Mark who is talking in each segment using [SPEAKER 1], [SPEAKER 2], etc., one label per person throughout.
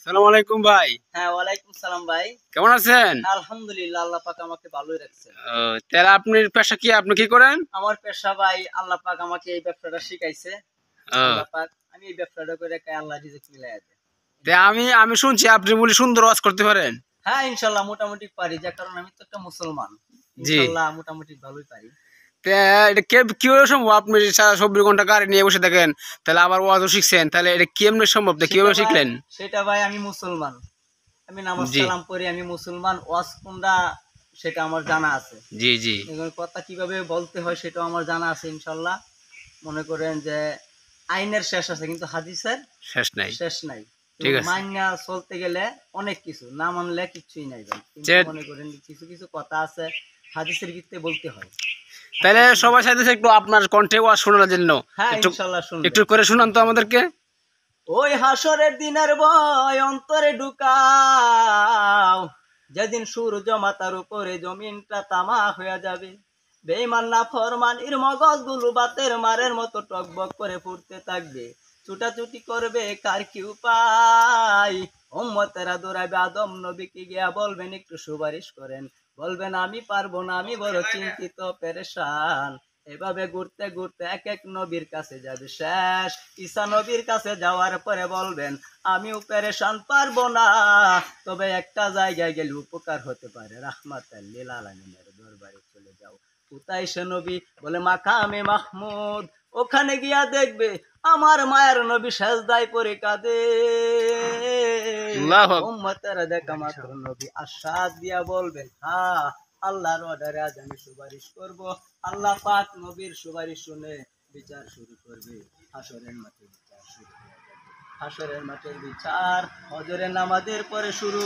[SPEAKER 1] সালাম আলাইকুম ভাই।
[SPEAKER 2] হ্যাঁ, ওয়ালাইকুম সালাম ভাই।
[SPEAKER 1] কেমন আছেন?
[SPEAKER 2] আলহামদুলিল্লাহ, আল্লাহ পাক আমাকে ভালোই রাখছে।
[SPEAKER 1] তাহলে আপনার পেশা কি? আপনি কি করেন?
[SPEAKER 2] আমার পেশা ভাই, আল্লাহ পাক আমাকে এই ব্যবসাটা শিখাইছে।
[SPEAKER 1] ও,
[SPEAKER 2] আল্লাহ পাক আমি এই ব্যবসাটা করে আল্লাহ রিজিক মিলাইয়া দেয়।
[SPEAKER 1] আমি আমি শুনছি আপনি বলি সুন্দর ওয়াজ করতে পারেন।
[SPEAKER 2] হ্যাঁ, ইনশাল্লাহ মোটামুটি পারি, যার কারণ আমি তো একটা মুসলমান।
[SPEAKER 1] জি।
[SPEAKER 2] ইনশাল্লাহ মোটামুটি ভালোই পারি।
[SPEAKER 1] তা এটা কিভাবে সম্ভব? আপনি সারা 24 ঘন্টা গাড়ি নিয়ে বসে থাকেন, তাহলে আবার ওয়াজও শিখছেন, তাহলে এটা কেমনে সম্ভব? কিভাবে শিখলেন?
[SPEAKER 2] সেটা ভাই আমি মুসলমান, আমি নামাজ
[SPEAKER 1] জি
[SPEAKER 2] কালাম পড়ি, আমি মুসলমান। ওয়াজ কোনটা সেটা আমার জানা আছে।
[SPEAKER 1] জি জি।
[SPEAKER 2] এগুলো কথা কিভাবে বলতে হয় সেটাও আমার জানা আছে ইনশাল্লাহ। মনে করেন যে আইনের শেষ আছে কিন্তু হাদিসের
[SPEAKER 1] শেষ নাই।
[SPEAKER 2] শেষ নাই।
[SPEAKER 1] ঠিক আছে।
[SPEAKER 2] মাইনা চলতে গেলে অনেক কিছু, না মানলে কিছুই নাই ভাই। কিন্তু মনে করেন কিছু কিছু কথা আছে হাদিসের ভিত্তিতে বলতে হয়।
[SPEAKER 1] তাহলে সবার সাথে একটু আপনার কণ্ঠে ওয়াজ শোনার জন্য
[SPEAKER 2] হ্যাঁ,
[SPEAKER 1] একটু
[SPEAKER 2] ইনশাল্লাহ শুনবেন।
[SPEAKER 1] একটু করে শুনান তো আমাদেরকে।
[SPEAKER 2] ওই হাসরের দিনের ভয় অন্তরে ঢুকাও, যেদিন সূর্য মাথার উপরে জমিনটা তামা হয়ে যাবে। বেঈমান নাফরমানির মগজগুলো বাতের মারের মতো টকবক করে ফুটতে থাকবে। ছুটাছুটি করবে কার কি উপায়। উম্মতেরা দৌড়াবে আদম নবীকে গিয়া বলবেন একটু সুপারিশ করেন। বলবেন আমি পারবো না, আমি বড় চিন্তিত পেরেশান। এভাবে ঘুরতে ঘুরতে এক এক নবীর কাছে যাবে শেষ। ঈসা নবীর কাছে যাওয়ার পরে বলবেন আমিও পেরেশান, পারবো না, তবে একটা জায়গায় গেলে উপকার হতে পারে, রাহমাতাল লিল আলামিনের দরবারে চলে যাও। কোথায় সে নবী? বলে মাকামে মাহমুদ। ওখানে গিয়া দেখবে আমার মায়ের নবী সেজদায় পড়ে কাঁদে। উম্মতেরা দেখা মাত্র নবী আশ্বাস দিয়া বলবেন হ্যাঁ, আল্লাহর অর্ডারে আজ আমি সুপারিশ করব। আল্লাহ পাক নবীর সুপারিশ শুনে বিচার শুরু করবে। হাসরের মাঠে বিচার শুরু হয়ে যাবে। হাসরের মাঠের বিচার হজরের নামাজের পরে শুরু,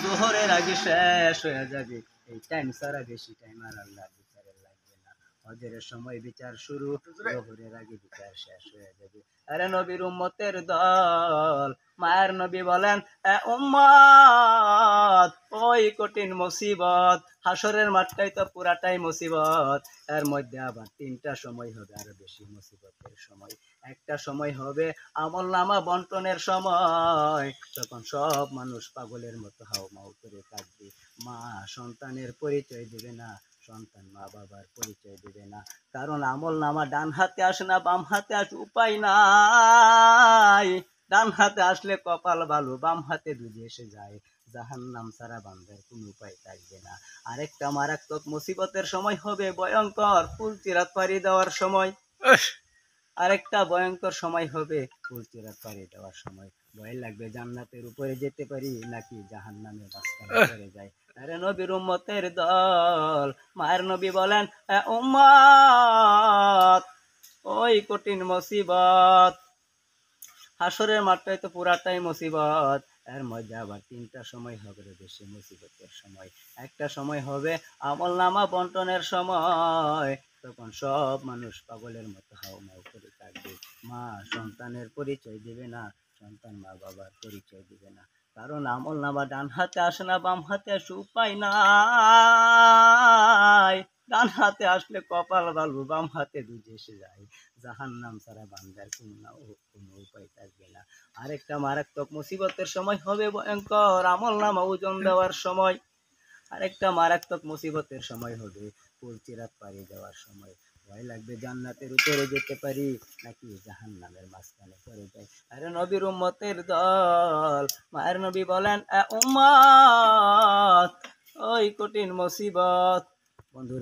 [SPEAKER 2] জোহরের আগে শেষ হয়ে যাবে। এই টাইম ছাড়া বেশি টাইম আর আল্লাহর বিচারে লাগবে না। হজরের সময় বিচার শুরু, জোহরের আগে বিচার শেষ হয়ে যাবে। আরে নবীর উম্মতের দল, মায়ের নবী বলেন এ উম্মত, ওই কঠিন মুসিবত, হাসরের মাঠটাই তো পুরাটাই মুসিবত। এর মধ্যে আবার তিনটা সময় হবে আরো বেশি মুসিবতের সময়। একটা সময় হবে আমল নামা বন্টনের সময়, তখন সব মানুষ পাগলের মতো হাউমাউ করে কাঁদবে। মা সন্তানের পরিচয় দেবে না, সন্তান মা বাবার পরিচয় দেবে না। কারণ আমল নামা ডান হাতে আসে না, বাম হাতে আসে, উপায় নাই। ডান হাতে আসলে কপাল ভালো, বাম হাতে দুধে এসে যায়। জাহান্নাম ছাড়া বান্দার কোন উপায় থাকবে না। আরেকটা মারাত্মক মুসিবতের সময় হবে ভয়ঙ্কর, ফুলচিরাত পাড়ি দেওয়ার সময়। আরেকটা ভয়ঙ্কর সময় হবে ফুলচিরাত পাড়ি দেওয়ার সময়। ভয় লাগবে জান্নাতের উপরে যেতে পারি নাকি জাহান্নামের মাঝখানে পড়ে যায়। আরে নবীর উম্মতের দল, মায়ের নবী বলেন উম্মত, ওই কঠিন মুসিবত, হাসরের মাঠটাই তো পুরাটাই মুসিবত। এর মধ্যে আবার তিনটা সময় হবে বেশি মুসিবতের সময়। একটা সময় হবে আমল নামা বন্টনের সময়, তখন সব মানুষ পাগলের মতো হাউমাউ করে থাকবে। মা সন্তানের পরিচয় দিবে না, সন্তান মা বাবার পরিচয় দিবে না। কারণ আমল নামা ডান হাতে আসে না, বাম হাতে আসে, উপায় নাই। ডান হাতে আসলে কপাল ভালো, বাম হাতে দুধে এসে যায়। জাহান্নাম ছাড়া বান্দার কোনো উপায় থাকবে না। আরেকটা মারাত্মক মুসিবতের সময় হবে ভয়ঙ্কর, আমল নামা ওজন দেওয়ার সময়। আরেকটা মারাত্মক মুসিবতের সময় হবে ফুলচিরাত পাড়ি দেওয়ার সময়। ভয় লাগবে জান্নাতের উপরে যেতে পারি নাকি জাহান্নামের মাঝখানে পড়ে যাই। আরে নবীর উম্মতের দল, মায়ের নবী বলেন উম্মত, ওই কঠিন মুসিবত। বন্ধু